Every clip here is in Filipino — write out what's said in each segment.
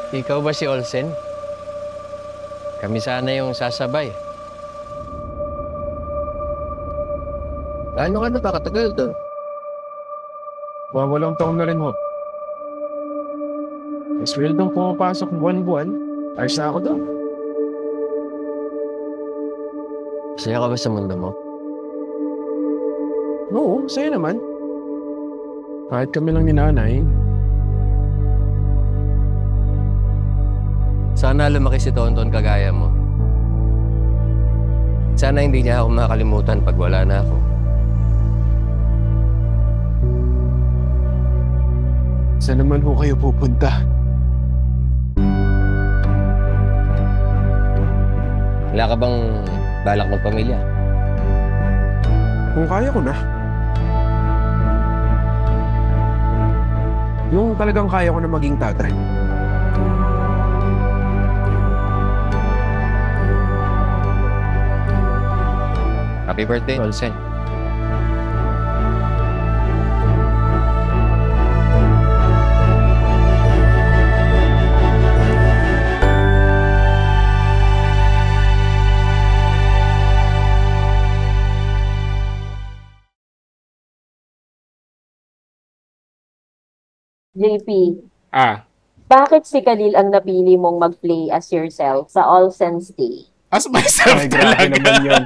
Ikaw ba si Olsen? Kami sana yung sasabay. Gaano ka na ba katagal doon? Walang taon na rin ho. May sweldong pumapasok buwan-buwan. Ayos na ako doon. Masaya ka ba sa mundo mo? Oo, saya naman. Kahit kami lang ni nanay. Sana lumaki si Tonton kagaya mo. Sana hindi niya ako makalimutan pag wala na ako. Saan naman ho kayo pupunta? Wala ka bang balak ng pamilya? Kung kaya ko na. Yung talagang kaya ko na maging tatay. Happy birthday, Olsen. JP, Bakit si Khalil ang napili mong mag-play as yourself sa All Saints Day? As myself Ay, grabe talaga. naman yun.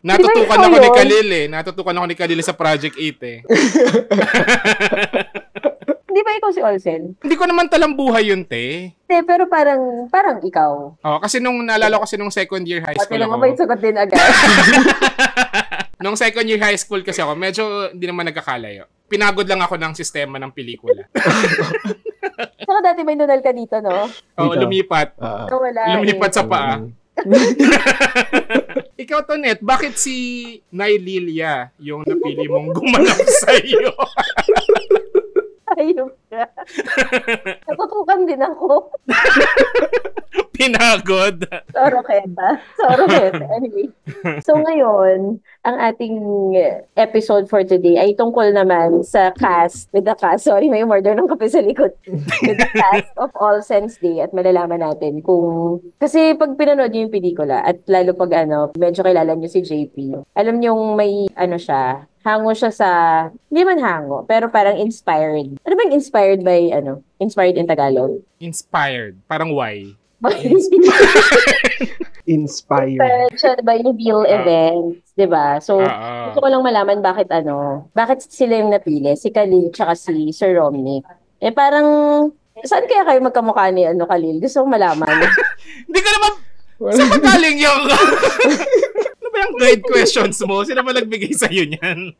Natutukan Di ba ako ikaw ni yun? Khalil eh. Natutukan ako ni Khalil sa Project 8 eh. Hindi ba ikaw si Olsen? Hindi ko naman talang buhay yun, te. Hindi, pero parang ikaw. Oh, kasi naalala ko kasi nung second year high Pati school lang ako. ba yung sagot din agad? Nung second year high school kasi ako, medyo hindi naman nagkakalayo. Pinagod lang ako ng sistema ng pelikula. Saka dati may nunal ka dito, no? Oo, Dito. lumipat. So, wala Lumipat eh. sa paa. Ikaw, Tonet, bakit si Nylilia yung napili mong gumanap sa'yo? Ayun ka. Natutukan din ako. Pinagod. Sorry, Keta. Anyway. So ngayon, ang ating episode for today ay tungkol naman sa cast, sorry, may murder ng kape sa likod. With the cast of All Saints Day at malalaman natin kung, kasi pag pinanood niyo yung pelikula at lalo pag medyo kilala niyo si JP, alam niyo may siya, hango siya sa, hindi man hango, pero parang inspired. Ano ba yung inspired by, inspired in Tagalog? Inspired. Parang why? Inspired. Inspired siya by real events, di ba? So, gusto ko lang malaman bakit sila yung napili, si Khalil tsaka si Sir Romney. Eh parang, saan kaya kayo magkamukha ni Khalil? Gusto kong malaman. Hindi ka naman, saan ba galing yung, ano ba yung guide questions mo? Sino ba nagbigay sa'yo niyan?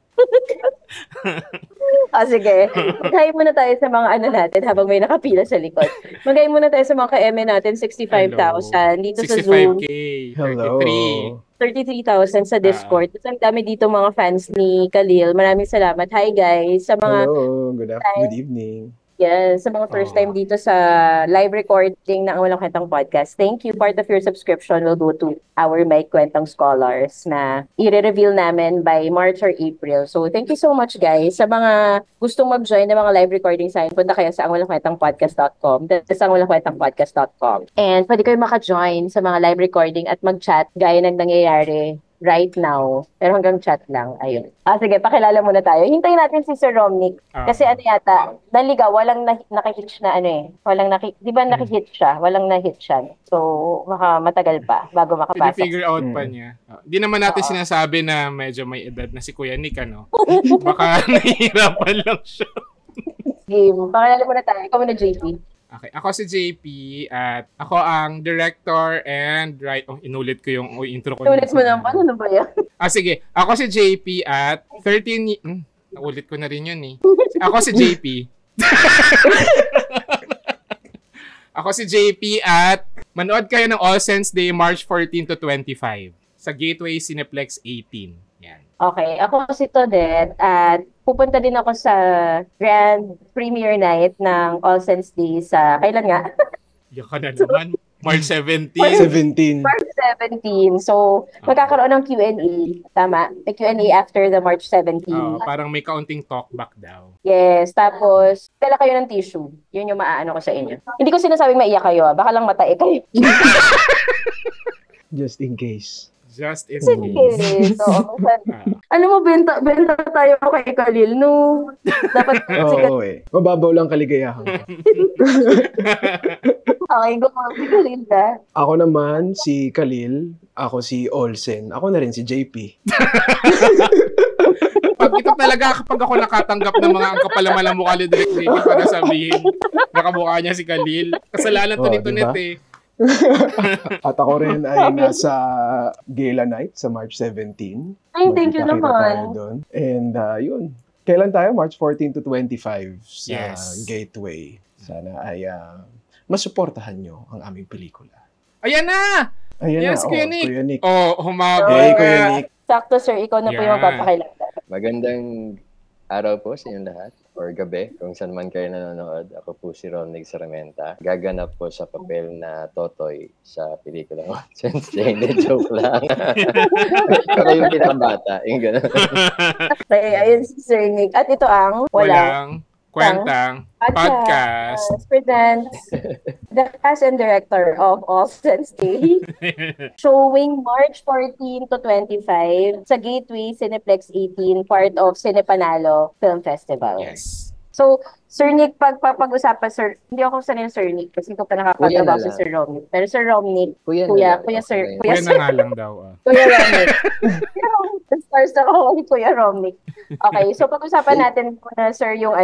Sige. Maghay muna tayo sa mga natin habang may nakapila sa likod. Maghay muna tayo sa mga ka-eme natin, 65,000 dito sa Zoom. 65K, Hello. 33. 33,000 sa Discord. Ang dami dito mga fans ni Khalil. Maraming salamat. Hi guys. Sa mga Hello. Good evening. Yes, sa mga first time dito sa live recording ng Walang Kwentang Podcast. Thank you. Part of your subscription will go to our Mike Kwentang Scholars na i-reveal namin by March or April. So, thank you so much, guys. Sa mga gustong mag-join ng mga live recording sa akin, punta kayo sa angwalangkwentangpodcast.com. That's angwalangkwentangpodcast.com. And pwede kayo maka-join sa mga live recording at mag-chat gaya ng nangyayari right now. Pero hanggang chat lang. Ayun. Sige, pakilala muna tayo. Hintayin natin si Sir Romnick. Kasi yata, naligaw, walang nakihitch na di ba nakihit siya? Walang nahit siya. So, matagal pa bago makapasok. Pini-figure out pa niya. Di naman natin sinasabi na medyo may edad na si Kuya Nick, Baka nahihirapan lang siya. Game. Pakilala muna tayo. Ikaw muna, JP. Okay, ako si JP at ako ang director and inulit ko yung intro ko. Inulit mo naman, ano ba yan? Sige. Ako si JP at 13 naulit ko na rin yun eh. Ako si JP. Ako si JP at manood kayo ng All Saints Day March 14 to 25 sa Gateway Cineplex 18. Yan. Okay, ako si Todet at pupunta din ako sa grand premiere night ng All Saints Day sa, kailan nga? Yan ka na naman. March 17. 17. March 17. So, magkakaroon ng Q&A. Tama? May Q&A after the March 17. Parang may kaunting talkback daw. Yes. Tapos, dala kayo ng tissue. Yun yung maaano ko sa inyo. Hindi ko sinasabing maiyak kayo. Baka lang matae kayo. Just in case. Just in Sige. case. So, ano mo, benta tayo kay Khalil, no? Dapat Oo, mababaw lang kaligayahan ko. Okay, go si Khalil na. Ako naman, si Khalil. Ako si Olsen. Ako na rin si JP. Ito talaga kapag ako nakatanggap ng mga ang kapalamalang mukha ni Direk JP para sabihin, nakamukha niya si Khalil. Kasalanan to nito diba? net eh. At ako rin ay nasa Gala Night sa March 17. Ay, thank you Magkita-kita naman. tayo doon. And yun. Kailan tayo? March 14 to 25 sa Yes. Gateway. Sana ay masuportahan nyo ang aming pelikula. Ayan na! Ayan Yes, na. Kuya Nick. Kuya Nick. Humabol. Hey, Kuya Nick. Sakto, sir. Ikaw na po yung Yan. papakilala. Magandang araw po sa inyong lahat or gabi kung saan man kayo nanonood. Ako po si Romnick Saramenta. Gaganap po sa papel na Totoy sa pelikula ko. Siyempre, hindi, joke lang. Ako yung pinakabata. Yung gano'n. Okay, ayun si Sir Nick. At ito ang Walang kwentang podcast. Presents the cast and director of All Saints Day. Showing March 14 to 25 sa Gateway Cineplex 18, part of Cinepanalo Film Festival. Yes. So, Sir Nick, pag-usapan, Sir, hindi ako sanay ng Sir Nick kasi ko pa nakakatabaw si lang. Sir Romnick. Pero Sir Romnick, Kuya Sir, Okay. Kuya Kuya na Sir, nga lang daw. Kuya Romnick. Stars na ako ni Kuya Romnick. Okay, so pag-usapan natin muna, Sir, yung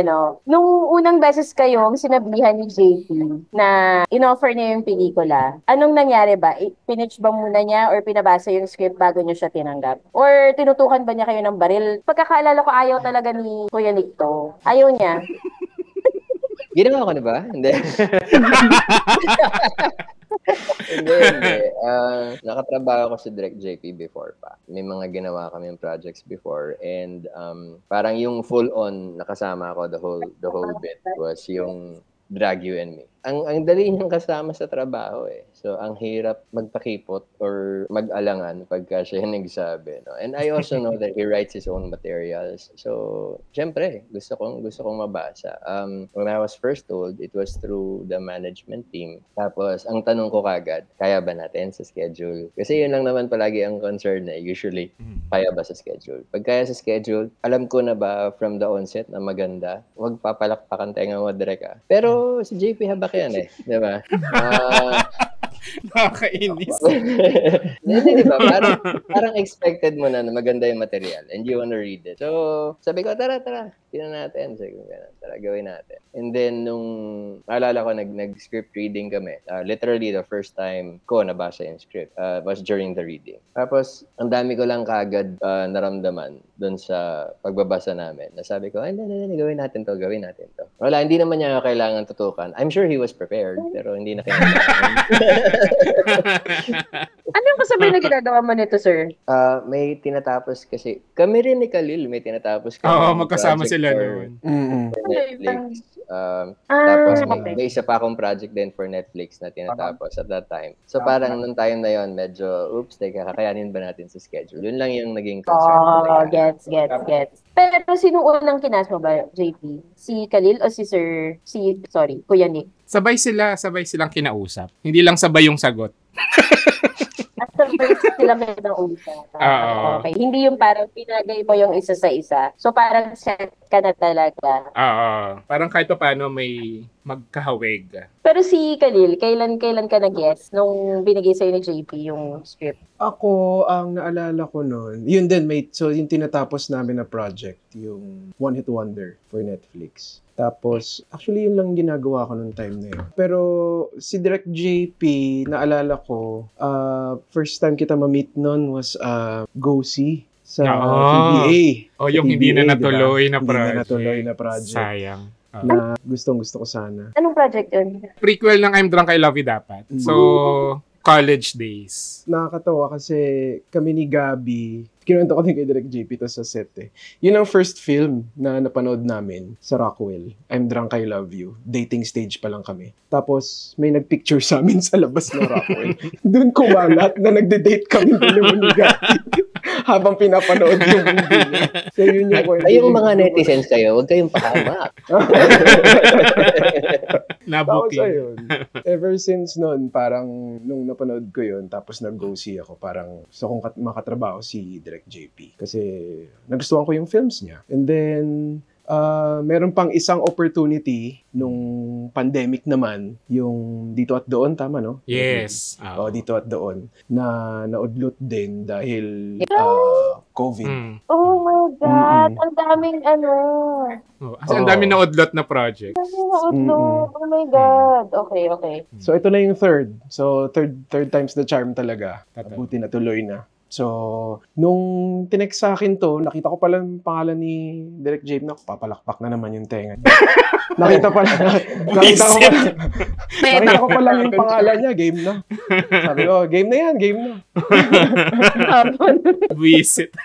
nung unang beses kayong sinabihan ni JP na in-offer niya yung pelikula, anong nangyari ba? Pinitch ba muna niya or pinabasa yung script bago niyo siya tinanggap? Or tinutukan ba niya kayo ng baril? Pagkakaalala ko, ayaw talaga ni Kuya Nick to. Ayaw niya. Ginawa ko na ba? Hindi. Hindi. Nakatrabaho ko si Direk JP before pa. May mga ginawa kaming projects before and parang yung full-on nakasama ko the whole bit was yung Drag You and Me. Ang dali niyang kasama sa trabaho eh. So, ang hirap magpakipot or mag-alangan pagka siya yung nagsabi. No? And I also know that he writes his own materials. So, syempre, gusto kong mabasa. When I was first told, it was through the management team. Tapos, ang tanong ko kagad, kaya ba natin sa schedule? Kasi yun lang naman palagi ang concern na usually, kaya ba sa schedule? Pag kaya sa schedule, alam ko na ba from the onset na maganda? Huwag papalakpakan tenga mo direct. Pero si JP habak yan eh. Diba? Nakakainis. Hindi, diba? Parang expected mo na maganda yung material and you wanna read it. So, sabi ko, tara. Tingnan natin. Sabi ko, tara, gawin natin. And then, nung naalala ko, nag-script reading kami. Literally, the first time ko nabasa yung script was during the reading. Tapos, ang dami ko lang kaagad naramdaman dun sa pagbabasa namin. Nasabi ko, hindi, gawin natin to. Wala, hindi naman niya kailangan tutukan. I'm sure he was prepared, pero hindi na kailangan. Ano yung kasabay na ginagawa mo nito, Sir? May tinatapos kasi, kami rin ni Khalil, may tinatapos kami. Oo, magkasama project sila for noon. Netflix. Tapos okay. may isa pa akong project din for Netflix na tinatapos at that time. So parang nung time na yon medyo, teka, kakayanin ba natin sa schedule? Yun lang yung naging concern. Gets. Pero sino unang kinas mo ba, JP? Si Khalil o Kuya Nick? Sabay silang kinausap. Hindi lang sabay yung sagot. At sabay silang kinausap. Oo. Okay. Hindi yung parang pinagay mo yung isa sa isa. So parang set ka na talaga. Oo. Parang kahit pa paano may magkahawig. Pero si Khalil, kailan ka nag-guess nung binigay sa'yo ni JP yung script? Ako, ang naalala ko noon, yun din, so yung tinatapos namin na project, yung One Hit Wonder for Netflix. Tapos, actually, yun lang ginagawa ko nung time na yun. Pero, si Direk JP, naalala ko, first time kita ma-meet noon was Go-See sa PBA. O, yung hindi na natuloy na project. Hindi na natuloy na project. Sayang. Na gustong-gusto ko sana. Anong project yun? Prequel ng I'm Drunk, I Love You dapat. So, college days? Nakakatawa kasi kami ni Gabi, kinuwento ko din kay Direk JP to sa set eh. Yun ang first film na napanood namin sa Rockwell. I'm Drunk, I Love You. Dating stage pa lang kami. Tapos may nagpicture sa amin sa labas ng Rockwell. Doon kumalat na nagde-date kami ni Gabi habang pinapanood yung movie niya. So yun yung kwento. Ay, yung mga netizens kayo, huwag kayong pahamak. Tapos Nabuti. ayun, ever since noon, parang nung napanood ko yun, tapos nag-go see ako, parang gusto kong makatrabaho si Direk JP. Kasi nagustuhan ko yung films niya. And then, meron pang isang opportunity nung pandemic naman, yung Dito at Doon, tama no? Yes. Oh, Dito at Doon, na naudlot din dahil COVID. Oh my God! Ang daming Kasi ang dami na udlot na project. Oh my God! Okay. So ito na yung third. So third time's the charm talaga. Totoo. Buti na tuloy na. So, nung tinext sa akin to, nakita ko pala yung pangalan ni Direk JP na papalakpak na naman yung tenga niya. nakita ko pala yung pangalan niya, game na. Sabi ko, game na yan, game na. Visit.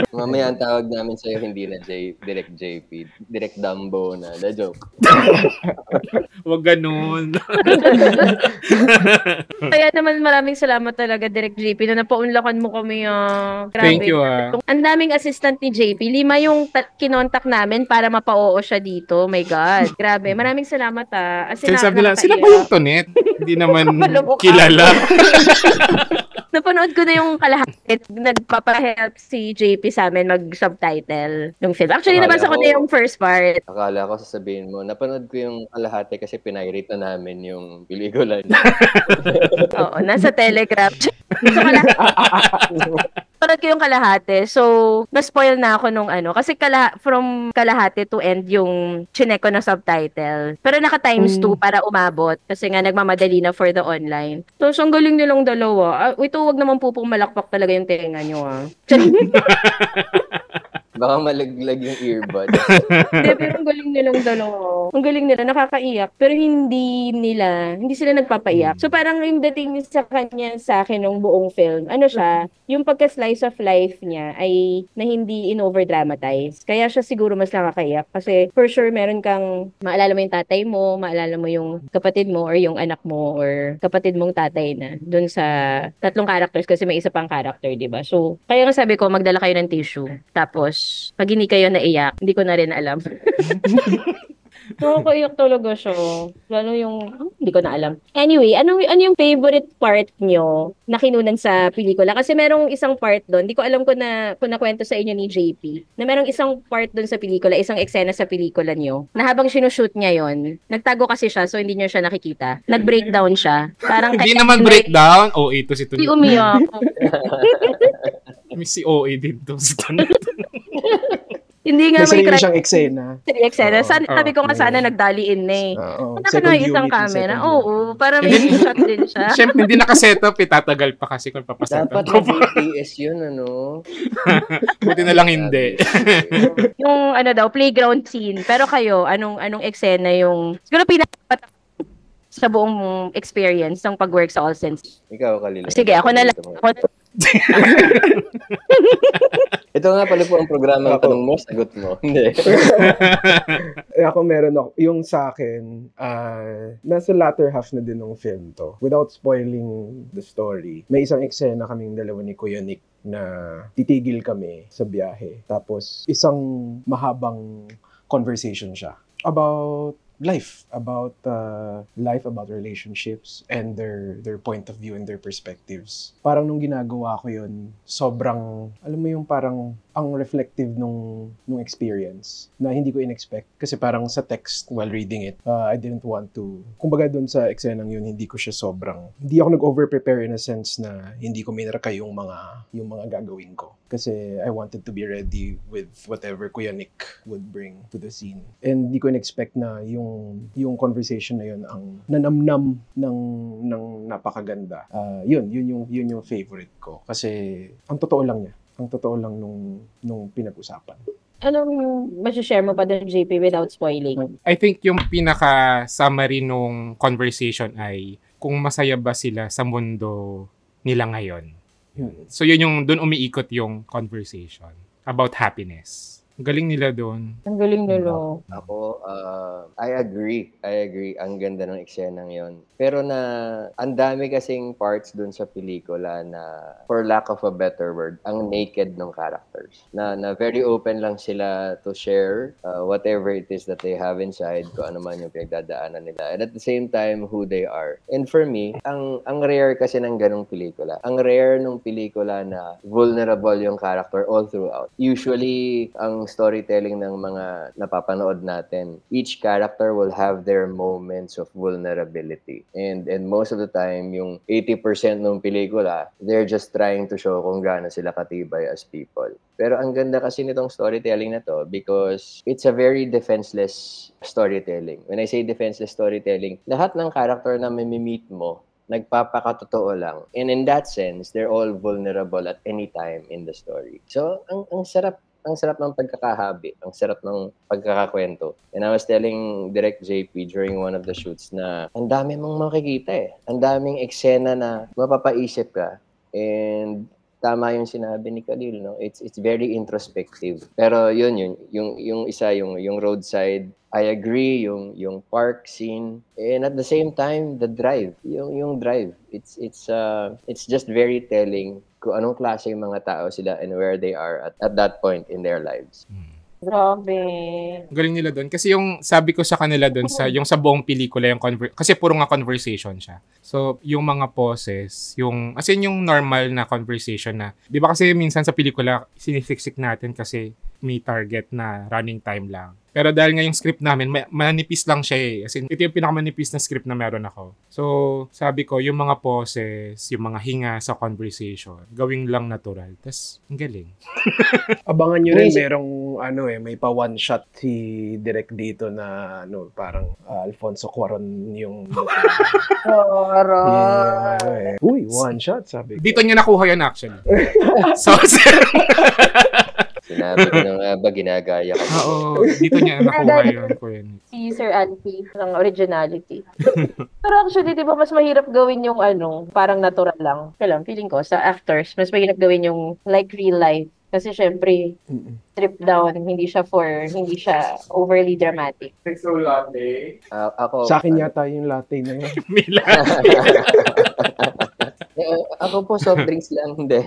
Mamaya ang tawag namin sa'yo, hindi na Direk JP. Direk Dumbo na. The joke. Wag ganun. Kaya naman maraming salamat talaga, Direk JP, na napaunlakan mo kami. Grabe. Thank you. Ang daming assistant ni JP. 5 yung kinontak namin para mapa-oo siya dito. Oh my God. Grabe. Maraming salamat As in, Kasi sabi nila, sila ba yung Tonet? Hindi naman kilala. Napanood ko na yung kalahati. Nagpapa-help si JP sa amin mag-subtitle ng film. Actually, nabasa ko na yung first part. Akala ko sasabihin mo, napanood ko yung kalahati kasi pinirate na namin yung pelikula niya. Oo, nasa Telegram. So, Parang ko yung kalahati. So, na-spoil na ako nung Kasi from kalahati to end yung chinek ko na subtitle. Pero naka times 2 para umabot. Kasi nga nagmamadali na for the online. So, ang galing nilang dalawa. Ito, wag naman po pong malakpak talaga yung tenga nyo Baka malaglag yung earbud. Hindi, pero ang galing nilang dalawa. Ang galing nila, nakakaiyak. Pero hindi sila nagpapaiyak. So parang yung dating sa kanya sa akin ng buong film, siya, yung pagka-slice of life niya ay na hindi in-overdramatize. Kaya siya siguro mas nakakaiyak. Kasi for sure, meron kang maalala mo yung tatay mo, maalala mo yung kapatid mo or yung anak mo or kapatid mong tatay na dun sa 3 characters kasi may isa pang character, diba? So, kaya nga sabi ko, magdala kayo ng tissue. Tapos, pag hindi kayo naiyak, hindi ko na rin alam. Nakakaiyak talaga siya. Lalo yung, hindi ko na alam. Anyway, ano yung favorite part nyo na kinunan sa pelikula? Kasi merong isang part doon, hindi ko alam kung nakwento sa inyo ni JP, na merong isang part doon sa pelikula, isang eksena sa pelikula nyo, na habang sinushoot niya yon, nagtago kasi siya, so hindi nyo siya nakikita. Nag-breakdown siya. Parang Hindi naman breakdown. OA to si Tonet. Hindi umiyak. May si OA din to si Tonet. Hindi nga may sarili siyang eksena. Eksena. Sabi ko nga sana nagdaliin na eh. Naka na isang camera. Oo, para may shot din siya. Siyempre, hindi naka-setup. Tatagal pa kasi kung papasetup. Dapat na BTS yun, Buti na lang hindi. Yung playground scene. Pero kayo, anong eksena yung siguro pinaka sa buong experience ng pag-work sa All Sense? Ikaw, Kalila. Sige, ako na lang. Ito nga pala po ang programang tanong mo, sagot mo. Hindi. Ako meron ako. Yung sa akin, nasa latter half na din ng film to. Without spoiling the story, may isang eksena kaming dalawa ni Kuya Nick na titigil kami sa biyahe. Tapos, isang mahabang conversation siya about life, about relationships and their point of view and their perspectives. Parang nung ginagawa ko yun, sobrang, alam mo yung parang ang reflective nung experience na hindi ko in-expect. Kasi parang sa text while reading it, I didn't want to, kumbaga dun sa eksenang yun, hindi ko siya hindi ako nag-over-prepare in a sense na hindi ko minarka yung mga gagawin ko. Kasi I wanted to be ready with whatever Kuya Nick would bring to the scene. And hindi ko in-expect na yung conversation na yun ang nanamnam ng napakaganda. Yun yung favorite ko. Kasi ang totoo lang niya. Ang totoo lang nung pinag-usapan. Anong masishare mo pa doon, JP, without spoiling? I think yung pinaka-summary nung conversation ay kung masaya ba sila sa mundo nila ngayon. Yun. So yun yung doon umiikot yung conversation about happiness. Ang galing nila doon. Ang galing nila. Ako, I agree. Ang ganda ng eksenang yon. Pero ang dami kasing parts dun sa pelikula na, for lack of a better word, ang naked ng characters. Na very open lang sila to share whatever it is that they have inside, kung ano man yung pinagdadaanan nila. And at the same time, who they are. And for me, ang rare kasi ng ganong pelikula. Ang rare ng pelikula na vulnerable yung character all throughout. Usually, ang storytelling ng mga napapanood natin, each character will have their moments of vulnerability. And most of the time, yung 80% ng pelikula, they're just trying to show kung gaano sila katibay as people. Pero ang ganda kasi nitong storytelling na to because it's a very defenseless storytelling. When I say defenseless storytelling, lahat ng character na may meet mo, nagpapakatotoo lang. And in that sense, they're all vulnerable at any time in the story. So, ang sarap ng pagkakahabi, ang sarap ng pagkakakwento. And I was telling Direct JP during one of the shoots na ang dami mong makikita eh. Ang daming eksena na mapapaisip ka. And tama yung sinabi ni Khalil, no? It's very introspective. Pero yung isa, yung roadside, I agree, yung park scene, and at the same time, the drive, yung drive, it's just very telling kung anong klase yung mga tao sila and where they are at that point in their lives. Grabe. Galing nila doon. Kasi yung sabi ko sa kanila doon, yung sa buong pelikula, kasi puro nga conversation siya. So, yung mga poses, as in yung normal na conversation na, di ba kasi minsan sa pelikula, sinisiksik natin kasi may target na running time lang. Pero dahil nga yung script namin, manipis lang siya eh. As in, ito yung pinakamanipis na script na meron ako. So, sabi ko, yung mga poses, yung mga hinga sa conversation, gawing lang natural. Tas, ang galing. Abangan nyo rin, merong may pa one shot si Direk dito na parang Alfonso Cuarón yung uy, one shot sabi ko. Dito niya nakuha yan actually. So, sinabi ko na nga ba, ginagaya ko. Oo, dito niya nakuha yun. Si Sir Anthony ng originality. Pero actually, di ba, mas mahirap gawin yung parang natural lang. Kaya lang, feeling ko, sa actors, mas mahirap gawin yung like real life. Kasi syempre, strip down, hindi siya overly dramatic. So, latte? Ako, sa akin yata yung latte na yun. May latte. Ako po, soft drinks lang, hindi.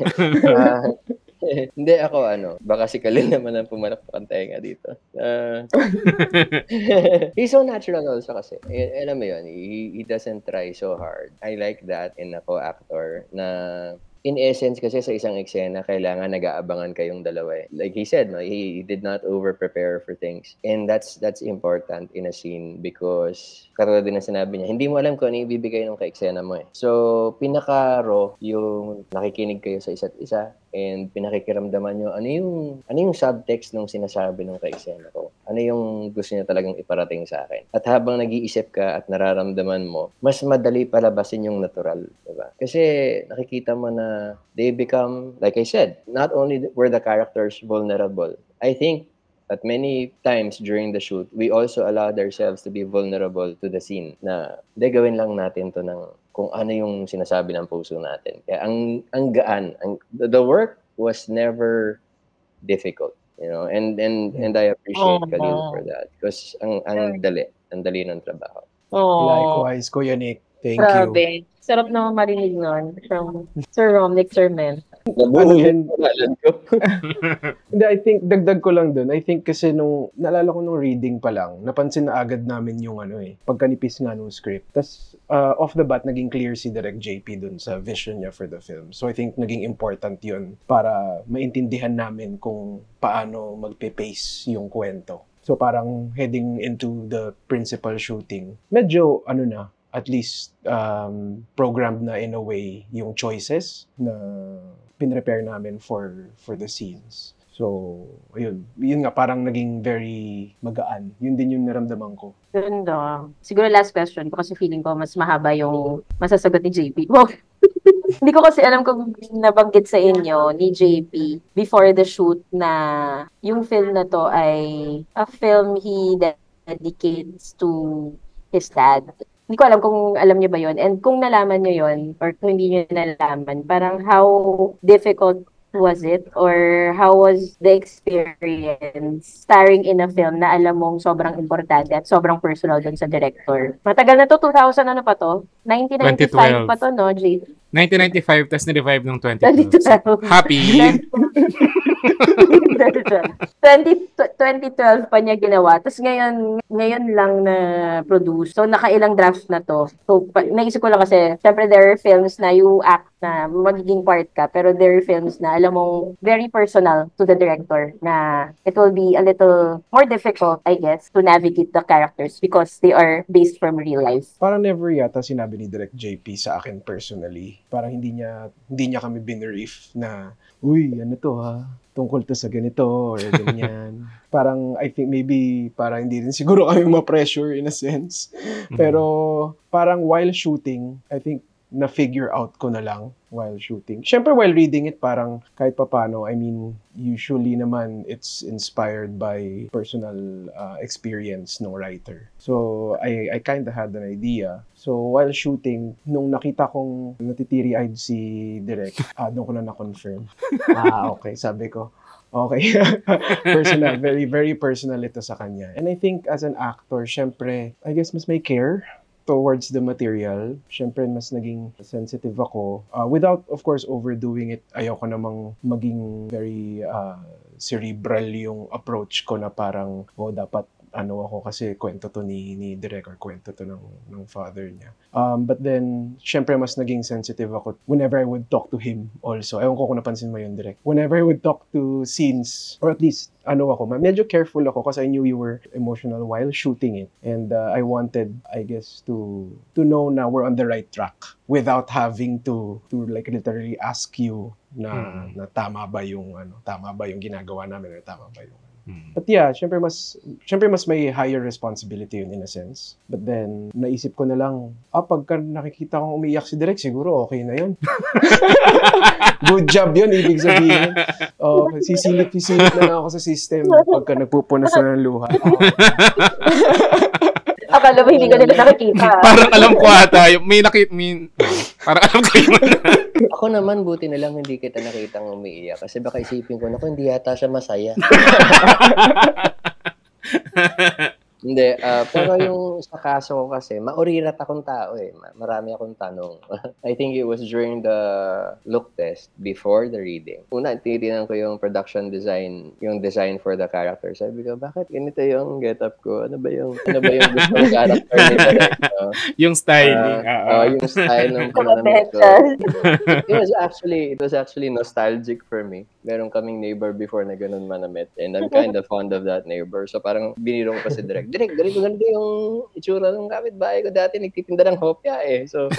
Hindi ako, baka si Khalil naman ang pumarap ang tenga dito. He's so natural also kasi. Alam mo yun, he doesn't try so hard. I like that in a co-actor na in essence kasi sa isang eksena, kailangan nag-aabangan kayong dalawa eh. Like he said, no, he did not over-prepare for things. And that's important in a scene because, katulad din na sinabi niya, hindi mo alam kung ano ibibigay ng ka-eksena mo eh. So, pinaka-raw yung nakikinig kayo sa isa't isa and pinakikiramdaman nyo ano yung subtext ng sinasabi ng ka-eksena ko. Ano yung gusto niya talagang iparating sa akin. At habang nag-iisip ka at nararamdaman mo, mas madali palabasin yung natural. Diba? Kasi nakikita mo na they become, like I said, not only were the characters vulnerable, I think at many times during the shoot, we also allowed ourselves to be vulnerable to the scene na gawin lang natin to ng kung ano yung sinasabi ng puso natin. Kaya ang gaan, the work was never difficult, and I appreciate Khalil for that because ang dali ng trabaho. Likewise, Kuya Nick. Thank Grabe. you. Sarap naman marinig nun from Sir Romnick, Sir Men. Hindi, I think, dagdag ko lang dun. I think kasi naalala ko nung reading pa lang, napansin na agad namin yung pagkanipis nga nung script. Tapos, off the bat, naging clear si Direk JP dun sa vision niya for the film. So, I think naging important yun para maintindihan namin kung paano magpe-pace yung kwento. So, parang heading into the principal shooting, medyo, at least programmed na in a way yung choices na pinrepare namin for the scenes. So, yun nga, parang naging very magaan. Yun din yung naramdaman ko. Ganda. Siguro last question ko kasi feeling ko mas mahaba yung masasagot ni JP. Wow. Hindi ko kasi alam kung nabanggit sa inyo ni JP before the shoot na yung film na to ay a film he dedicates to his dad. hindi ko alam kung alam niyo ba yun. And kung nalaman niyo yun, or kung hindi niyo nalaman, parang how difficult was it? Or how was the experience starring in a film na alam mong sobrang importante at sobrang personal dun sa director? Matagal na to, 2000 ano pa to? 1995 pa to, no, Jay? 1995, tapos ni-revive ng 2012. 2012. Happy! 2012 pa niya ginawa. Tapos ngayon lang na produce. So nakailang drafts na to. So naisip ko lang kasi, syempre there are films na you act na magiging part ka, pero there are films na alam mong very personal to the director na it will be a little more difficult, I guess, to navigate the characters because they are based from real life. Parang never yata sinabi ni Direk JP sa akin personally. Parang hindi niya kami binerief na, uy, ano to ha? Tungkol to sa ganito or ganyan. Parang I think maybe parang hindi rin siguro kami ma-pressure in a sense. Pero parang while shooting, I think na-figure out ko na lang while shooting. Siyempre, while reading it, parang kahit papano, I mean, usually naman, it's inspired by personal experience ng writer. So, I kind of had an idea. So, while shooting, nung nakita kong natitiri-eyed si Direk, doon ko na na-confirm. Okay, sabi ko, okay. Personal, very, very personal ito sa kanya. And I think as an actor, syempre, I guess mas may care towards the material. Syempre, mas naging sensitive ako. Without, of course, overdoing it, ayoko namang maging very cerebral yung approach ko na parang, dapat ano ako kasi kwento to ni Direk or kwento to ng father niya. But then, syempre mas naging sensitive ako whenever I would talk to him also. Ewan ko kung napansin mo yun, Direk. Whenever I would talk to scenes, or at least, medyo careful ako kasi I knew you were emotional while shooting it. And I wanted, I guess, to know na we're on the right track without having to like literally ask you na tama ba yung ginagawa namin or tama ba yung But yeah, syempre mas may higher responsibility yun in a sense. But then, naisip ko na lang, pagka nakikita kong umiiyak si Direk, siguro okay na yun. Good job yun, ibig sabihin. Sisilip na lang ako sa system pagka nagpupunas na ng luha. Akala mo hindi ko nila nakikita. Parang alam ko ata. Parang alam ko yun. Ako naman, buti na lang hindi kita nakitang umiiyak. Kasi baka isipin ko, naku, hindi yata siya masaya. Hindi, pero yung sa kaso ko kasi, maurirat akong tao eh. Marami akong tanong. I think it was during the look test before the reading. Una, tinitingnan ko yung production design, yung design for the character. Sabi ko, bakit ganito yung get-up ko? Ano ba yung gustong character nito? Yung styling. Yung style ng pananamit ko. It was actually nostalgic for me. Meron kaming neighbor before na ganun manamit. And I'm kind of fond of that neighbor. So parang biniro ko pa si Direk. Direk, ganito yung itsura ng kapitbahay ko dati. Nagtitinda ng hopya eh. So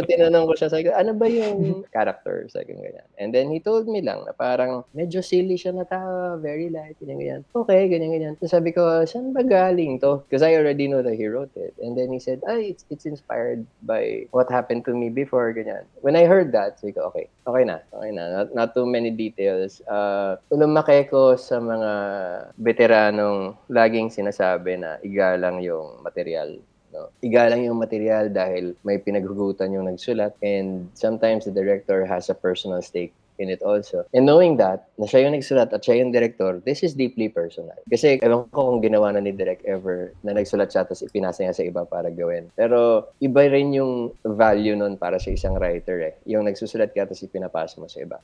tinanong ko siya. Sabi ko, ano ba yung character? Sabi ko ganyan. And then he told me lang na parang medyo silly siya na tao. Very light. Ganyan. Okay, ganyan. So sabi ko, saan ba galing to? Because I already know that he wrote it. And then he said, it's inspired by what happened to me before. Ganyan. When I heard that, sabi ko, okay na. Not too many details. Lumaki ko sa mga veteranong laging sinasabi na igalang yung material. No? Igalang yung material dahil may pinaghugutan yung nagsulat, and sometimes the director has a personal stake in it also. And knowing that, na siya yung nagsulat at siya yung director, this is deeply personal. Kasi ewan ko kung ginawa na ni Direk ever na nagsulat siya tapos ipinasa niya sa iba para gawin. Pero iba rin yung value nun para sa isang writer eh. Yung nagsusulat ka tapos ipinapasa mo sa iba.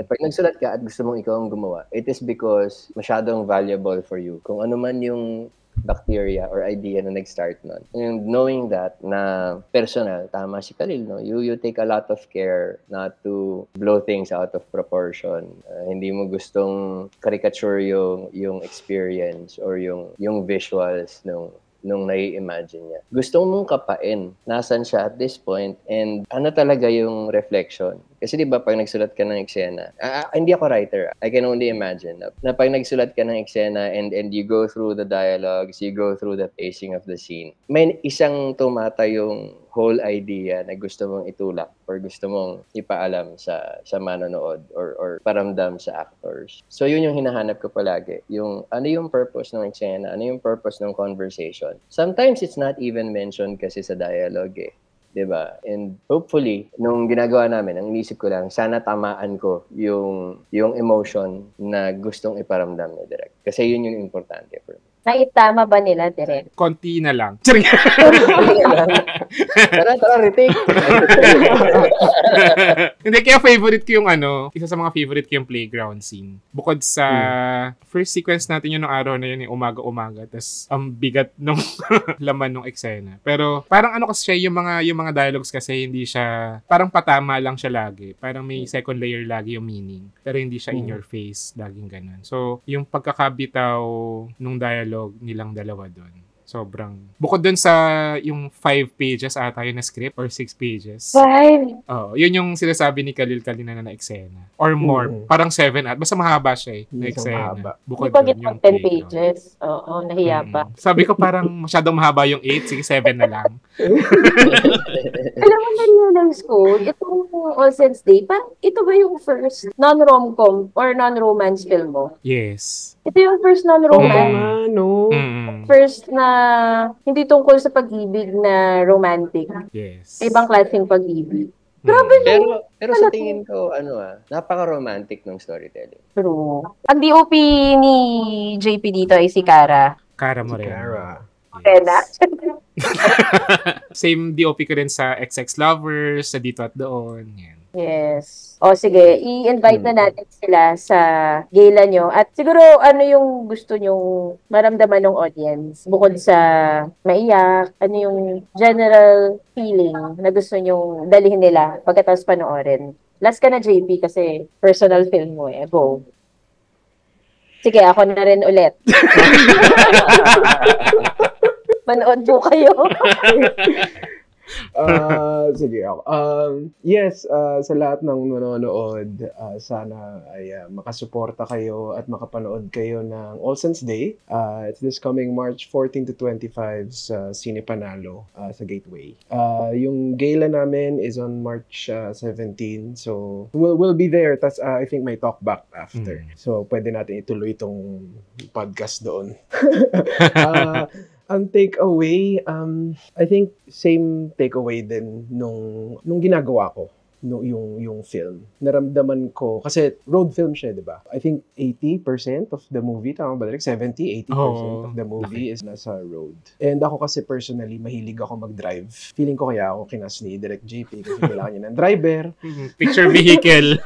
At pag nagsulat ka at gusto mong ikaw ang gumawa, it is because masyadong valuable for you. Kung ano man yung bacteria or idea na nag-start nun. And knowing that na personal, tama si Khalil, no? You take a lot of care not to blow things out of proportion. Hindi mo gustong caricature yung experience or yung visuals nung nai-imagine niya. Gusto mong kapain nasan siya at this point and ano talaga yung reflection. Kasi di ba pag nagsulat ka ng eksena, hindi ako writer. I can only imagine na pag nagsulat ka ng eksena and you go through the dialogues, you go through the pacing of the scene, may isang tumatayong whole idea na gusto mong itulak or gusto mong ipaalam sa manonood or paramdam sa actors. So yun yung hinahanap ko palagi. Yung ano yung purpose ng eksena, ano yung purpose ng conversation. Sometimes it's not even mentioned kasi sa dialogue eh. 'Di ba? And hopefully, nung ginagawa namin, ang inisip ko lang, sana tamaan ko yung emotion na gustong iparamdam ni Direk. Kasi yun yung importante for me. Naitama ba nila, Direk? Konti na lang. Tara, retake. Hindi, kaya favorite ko yung isa sa mga favorite ko yung playground scene. Bukod sa first sequence natin yun ng araw na yun, yung umaga-umaga, tas ang bigat ng laman ng eksena. Pero parang kasi siya, yung mga dialogues kasi hindi siya, parang patama lang siya lagi. Parang may second layer lagi yung meaning. Pero hindi siya in your face, laging ganun. So, yung pagkakabitaw nung dialogue nilang dalawa doon. Sobrang, bukod dun sa yung 5 pages ata yun na script or 6 pages. 5? Oo, yun yung sinasabi ni Khalil kanina na eksena. Or more. Parang 7 at basta mahaba siya na eksena. Bukod Hindi pa dun yung yung 10 playground. pages. Oo, nahiya pa. Sabi ko parang masyadong mahaba yung 8. Sige, 7 na lang. Alam mo, na-realize ko, itong All Saints Day, parang ito ba yung first non-rom-com or non-romance film mo? Yes. Ito yung first non-romance. no? First na hindi tungkol sa pag-ibig na romantic. Yes. Ibang klaseng pag-ibig. Grabe no? Pero sa tingin ko, napaka-romantic ng storytelling. True. Ang DOP ni JP dito ay si Cara. Cara Moreno. Cara. Pena? Same DOP ko rin sa XX Lovers, sa Dito at Doon. Yan. Yes. O sige, i-invite na natin sila sa gala nyo. At siguro ano yung gusto nyong maramdaman ng audience? Bukod sa maiyak, ano yung general feeling na gusto nyong dalhin nila pagkatapos panoorin? Last ka na, JP, kasi personal film mo eh. Go. Sige, ako na rin ulit. Manood po kayo. Sige ako. Yes, sa lahat ng nanonood, sana ay makasuporta kayo at makapanood kayo ng All Saints Day. It's this coming March 14 to 25 sa Cine Panalo sa Gateway. Yung gala namin is on March 17, so we'll be there. Tas I think may talk back after. So pwede natin ituloy itong podcast doon. Ang takeaway, I think same takeaway din nung ginagawa ko yung film. Naramdaman ko, kasi road film siya, di ba? I think 80% of the movie, tama ba? Like 70-80% of the movie is nasa road. And ako kasi personally, mahilig ako mag-drive. Feeling ko kaya ako kinas ni Direk JP kasi kailangan niya ng driver. Picture vehicle.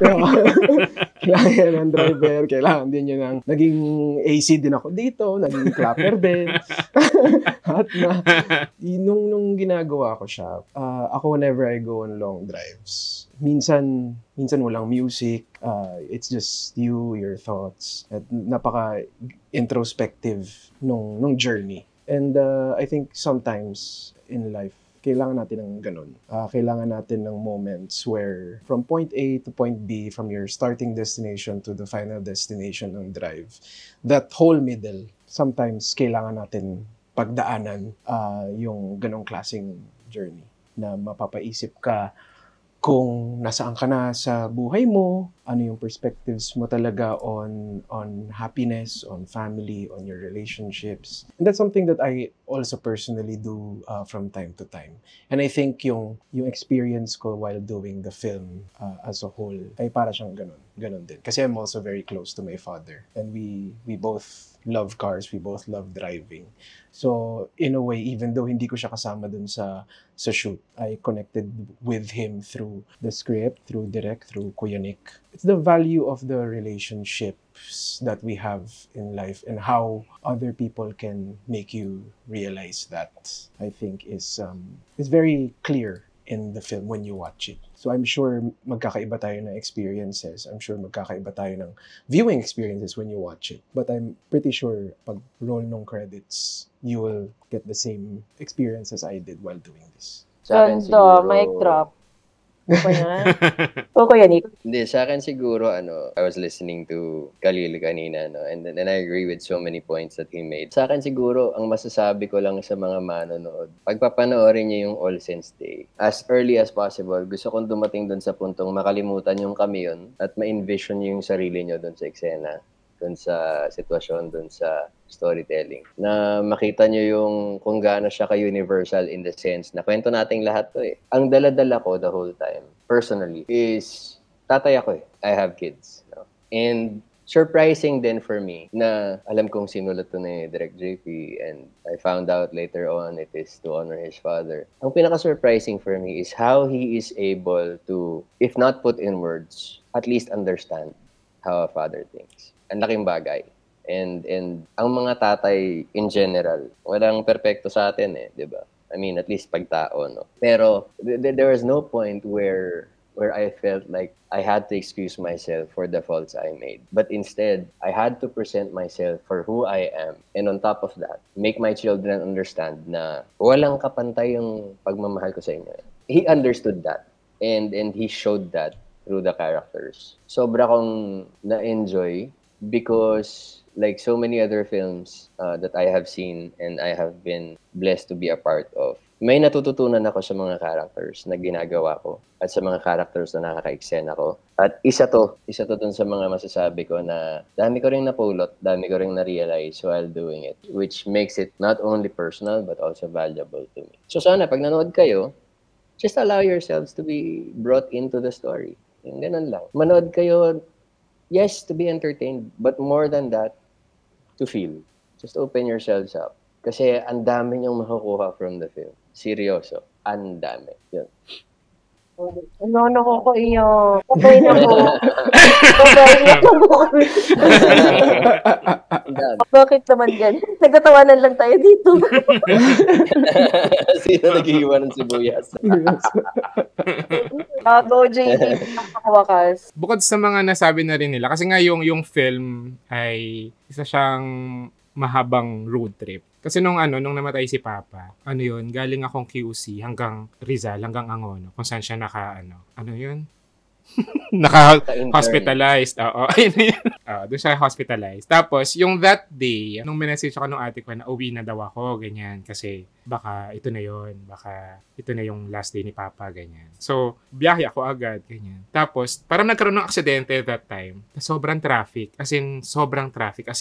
Kailangan niya ng driver, kailangan din niya ng naging AC din ako dito, naging clapper din. At nung ginagawa ko siya, ako whenever I go on long drives, minsan walang music, it's just you, your thoughts, at napaka-introspective nung journey. And I think sometimes in life, kailangan natin ng ganun. Kailangan natin ng moments where from point A to point B, from your starting destination to the final destination ng drive, that whole middle, sometimes kailangan natin pagdaanan yung ganong klaseng journey na mapapaisip ka kung nasaan ka na sa buhay mo, ano yung perspectives mo talaga on happiness, on family, on your relationships. And that's something that I also personally do from time to time. And I think yung experience ko while doing the film as a whole ay para siyang ganun din. Kasi I'm also very close to my father. And we both love cars, we both love driving. So in a way, even though hindi ko siya kasama dun sa shoot, I connected with him through the script, through Direk, through Kuya Nick. It's the value of the relationships that we have in life and how other people can make you realize that, I think is very clear in the film when you watch it. So I'm sure magkakaiba tayo ng experiences. I'm sure magkakaiba tayo ng viewing experiences when you watch it. But I'm pretty sure pag roll ng credits, you will get the same experience as I did while doing this. Sa akin Ganda, siguro, mic drop. Ako na. O Kuya Nick. Hindi, sa akin siguro, I was listening to Khalil kanina, and I agree with so many points that he made. Sa akin siguro, ang masasabi ko lang sa mga manonood, pagpapanoorin niyo yung All Saints Day, as early as possible, gusto kong dumating dun sa puntong makalimutan yung kamyon at ma-envision yung sarili niyo dun sa eksena, dun sa sitwasyon, dun sa storytelling. Na makita nyo yung kung gaano siya ka-universal in the sense na kwento nating lahat to eh. Ang dala-dala ko the whole time, personally, is tatay ako eh. I have kids. No? And surprising din for me na alam kong sinulat to ni Direk JP and I found out later on it is to honor his father. Ang pinaka-surprising for me is how he is able to, if not put in words, at least understand how a father thinks. Ang laking bagay. And ang mga tatay in general, walang perpekto sa atin eh, 'di ba? I mean, at least pag tao, no. Pero there was no point where I felt like I had to excuse myself for the faults I made. But instead, I had to present myself for who I am. And on top of that, make my children understand na walang kapantay yung pagmamahal ko sa inyo. He understood that. And he showed that through the characters. Sobra kong na-enjoy because like so many other films that I have seen and I have been blessed to be a part of, may natututunan ako sa mga characters na ginagawa ko at sa mga characters na nakaka-eksena ko. At isa to dun sa mga masasabi ko na dami ko rin napulot, dami ko rin na-realize while doing it, which makes it not only personal but also valuable to me. So sana pag nanood kayo, just allow yourselves to be brought into the story. Yung ganun lang. Manood kayo, yes, to be entertained, but more than that, to feel. Just open yourselves up. Kasi ang dami niyong makukuha from the film. Seryoso. Ang dami. Yun. Ano ko iyo. Okay na po. Okay na po. Ang dami. Bakit naman yan? Nagtatawanan lang tayo dito. Sino nag-iwan ng sibuyas? Go, JP. Wakas. Bukod sa mga nasabi na rin nila, kasi nga yung film ay isa siyang mahabang road trip. Kasi nung namatay si Papa, galing akong QC hanggang Rizal, hanggang Angono, kung saan siya naka-hospitalized. Oo, ayun yun. Doon siya hospitalized. Tapos, yung that day, nung minessage ako nung ate ko na uwi na daw ako, ganyan. Kasi, baka ito na yon, baka ito na yung last day ni Papa, ganyan. So, biyahe ako agad, ganyan. Tapos, parang nagkaroon ng aksidente that time. Sobrang traffic, as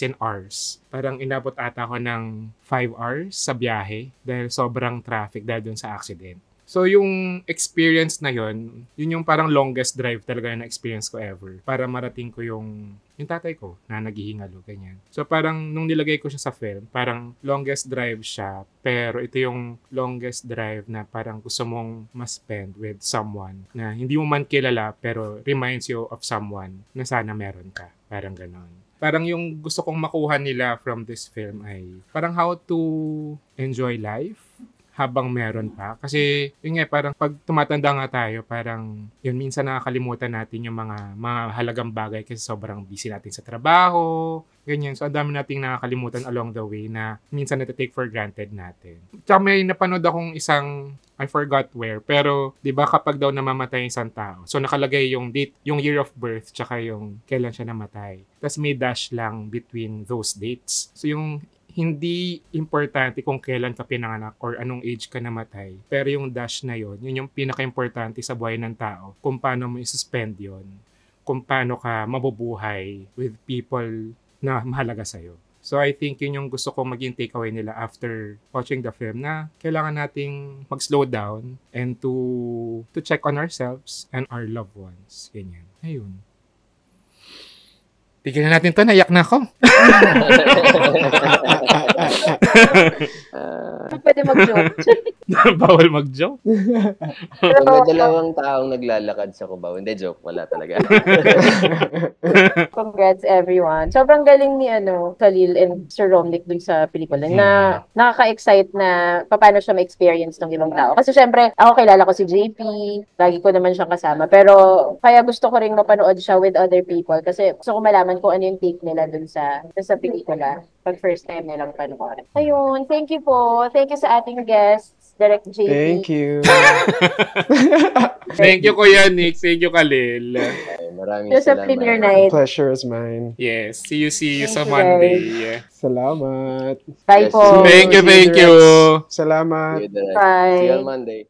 in hours. Parang inabot ata ako ng 5 hours sa biyahe dahil sobrang traffic dahil dun sa accident. So, yung experience na yun yung parang longest drive talaga na experience ko ever. Para marating ko yung tatay ko na naghihingalo, ganyan. So, parang nung nilagay ko siya sa film, parang longest drive siya. Pero ito yung longest drive na parang gusto mong ma-spend with someone na hindi mo man kilala pero reminds you of someone na sana meron ka. Parang ganon. Parang yung gusto kong makuha nila from this film ay parang how to enjoy life habang meron pa. Kasi, yun nga, parang pag tumatanda nga tayo, parang, yun, minsan nakakalimutan natin yung mga halagang bagay kasi sobrang busy natin sa trabaho, ganyan. So, ang dami nating nakakalimutan along the way na minsan natitake for granted natin. Tsaka may napanood akong isang, I forgot where, pero, di ba kapag daw namamatay isang tao, so nakalagay yung date, yung year of birth, tsaka yung kailan siya namatay. Tapos may dash lang between those dates. So, yung hindi importante kung kailan ka pinanganak or anong age ka namatay. Pero yung dash na yun yung pinaka-importante sa buhay ng tao. Kung paano mo i-suspend yun. Kung paano ka mabubuhay with people na mahalaga sa'yo. So I think yun yung gusto kong maging takeaway nila after watching the film na kailangan nating mag-slow down and to check on ourselves and our loved ones. Ganyan. Ayun. Tignan natin to, naiyak na ako. Pwede mag-joke. Bawal mag-joke. Kung may dalawang taong naglalakad sa Cubao, hindi joke, wala talaga. Congrats everyone. Sobrang galing ni Khalil and Sir Romnick dun sa pelikula na nakaka-excite na paano siya ma-experience ng ibang tao. Kasi syempre, ako kilala ko si JP, lagi ko naman siyang kasama. Pero kaya gusto ko ring mapanood siya with other people kasi gusto ko malaman kung ano yung take nila dun sa pelikula pag first time nilang panoorin. Ayun, thank you po. Thank you sa ating guests. Direct JP. Thank you. Thank you, Kuya Nick. Thank you, Kalil. Ay, maraming Ito sa premiere salamat. night. Pleasure is mine. Yes. See you Thank sa you, Monday. Salamat. Bye Yes, po. Thank you, See thank you. Drex. Salamat. See you, Direk. Bye. See you on Monday.